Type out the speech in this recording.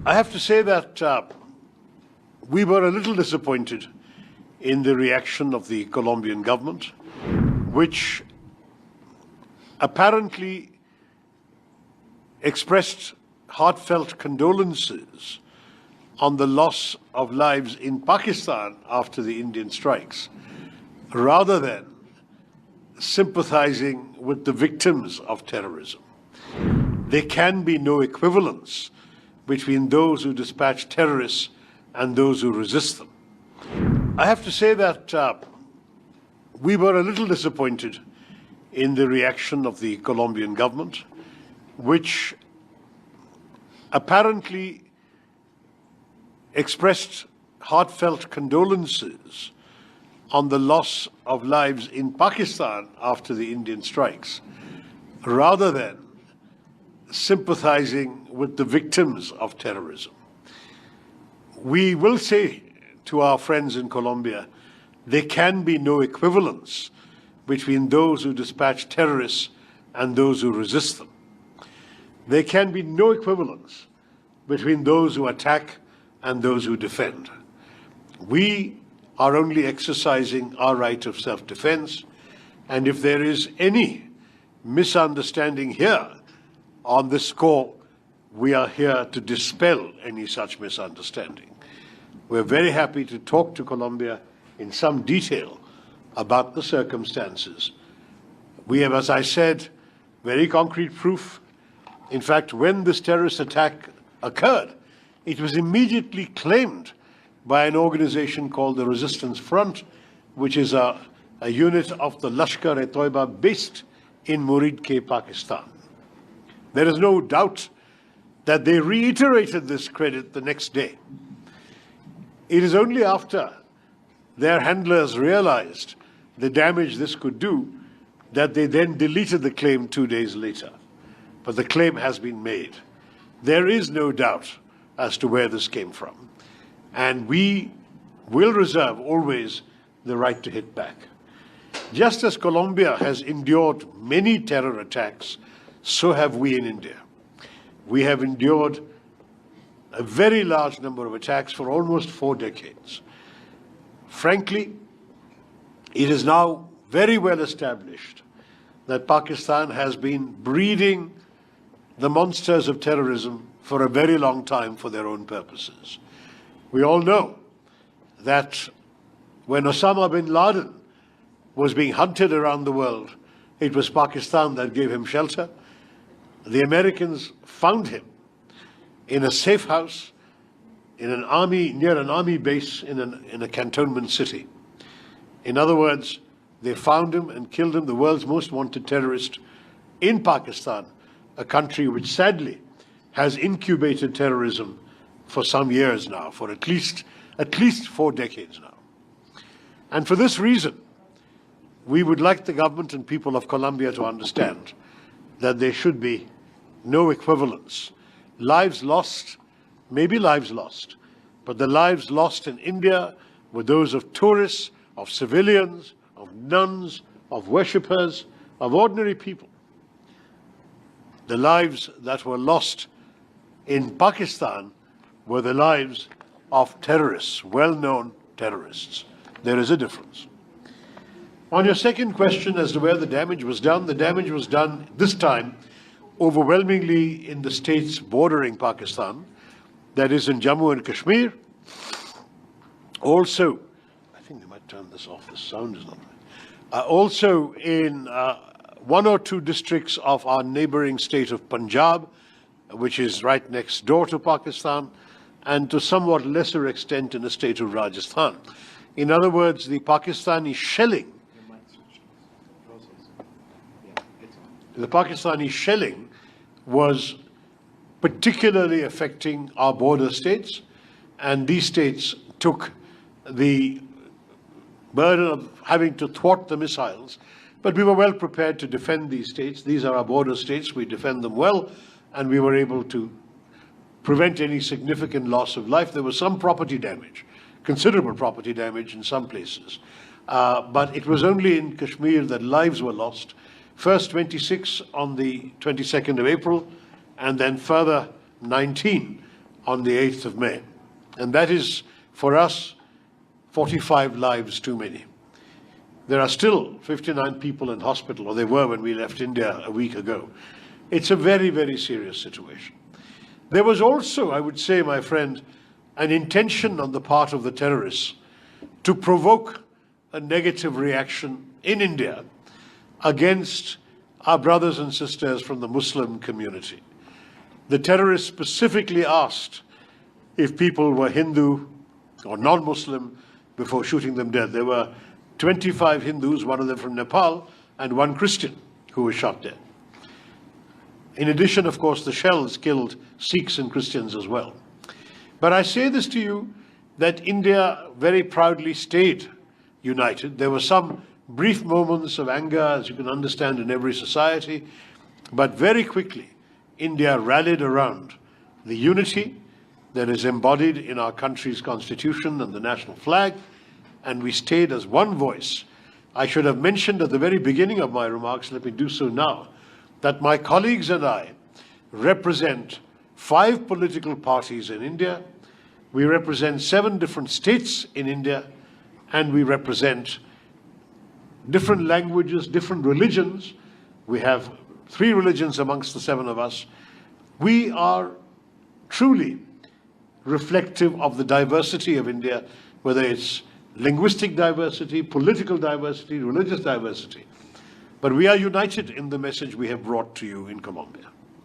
I have to say that we were a little disappointed in the reaction of the Colombian government, which apparently expressed heartfelt condolences on the loss of lives in Pakistan after the Indian strikes, rather than sympathizing with the victims of terrorism. There can be no equivalence between those who dispatch terrorists and those who resist them. I have to say that we were a little disappointed in the reaction of the Colombian government, which apparently expressed heartfelt condolences on the loss of lives in Pakistan after the Indian strikes, rather than sympathizing with the victims of terrorism. We will say to our friends in Colombia, there can be no equivalence between those who dispatch terrorists and those who resist them. There can be no equivalence between those who attack and those who defend. We are only exercising our right of self-defense, and if there is any misunderstanding here on this score, we are here to dispel any such misunderstanding. We're very happy to talk to Colombia in some detail about the circumstances. We have, as I said, very concrete proof. In fact, when this terrorist attack occurred, it was immediately claimed by an organization called the Resistance Front, which is a unit of the Lashkar-e-Toiba based in Muridke, Pakistan. There is no doubt that they reiterated this credit the next day. It is only after their handlers realized the damage this could do that they then deleted the claim 2 days later. But the claim has been made. There is no doubt as to where this came from. And we will reserve always the right to hit back. Just as Colombia has endured many terror attacks, so have we in India. We have endured a very large number of attacks for almost 4 decades. Frankly, it is now very well established that Pakistan has been breeding the monsters of terrorism for a very long time for their own purposes. We all know that when Osama bin Laden was being hunted around the world, it was Pakistan that gave him shelter. The Americans found him in a safe house in an army, near an army base in a cantonment city. In other words, they found him and killed him, the world's most wanted terrorist, in Pakistan, a country which sadly has incubated terrorism for some years now, for at least 4 decades now. And for this reason, we would like the government and people of Colombia to understand that there should be no equivalence. Lives lost may be lives lost, but the lives lost in India were those of tourists, of civilians, of nuns, of worshippers, of ordinary people. The lives that were lost in Pakistan were the lives of terrorists, well-known terrorists. There is a difference. On your second question as to where the damage was done this time overwhelmingly in the states bordering Pakistan, that is in Jammu and Kashmir. Also, I think they might turn this off, the sound is not right. Also in 1 or 2 districts of our neighboring state of Punjab, which is right next door to Pakistan, and to somewhat lesser extent in the state of Rajasthan. In other words, the Pakistani shelling was particularly affecting our border states, and these states took the burden of having to thwart the missiles. But we were well prepared to defend these states. These are our border states. We defend them well, and we were able to prevent any significant loss of life. There was some property damage, considerable property damage in some places. But it was only in Kashmir that lives were lost. First 26 on the 22nd of April, and then further 19 on the 8th of May. And that is, for us, 45 lives too many. There are still 59 people in hospital, or they were when we left India a week ago. It's a very, very serious situation. There was also, I would say, my friend, an intention on the part of the terrorists to provoke a negative reaction in India against our brothers and sisters from the Muslim community. The terrorists specifically asked if people were Hindu or non-Muslim before shooting them dead. There were 25 Hindus, one of them from Nepal, and one Christian who was shot dead. In addition, of course, the shells killed Sikhs and Christians as well. But I say this to you, that India very proudly stayed united. There were some brief moments of anger, as you can understand, in every society, but very quickly India rallied around the unity that is embodied in our country's constitution and the national flag, and we stayed as one voice. I should have mentioned at the very beginning of my remarks, let me do so now, that my colleagues and I represent 5 political parties in India, we represent 7 different states in India, and we represent different languages, different religions. We have 3 religions amongst the 7 of us. We are truly reflective of the diversity of India, whether it's linguistic diversity, political diversity, religious diversity. But we are united in the message we have brought to you in Colombia.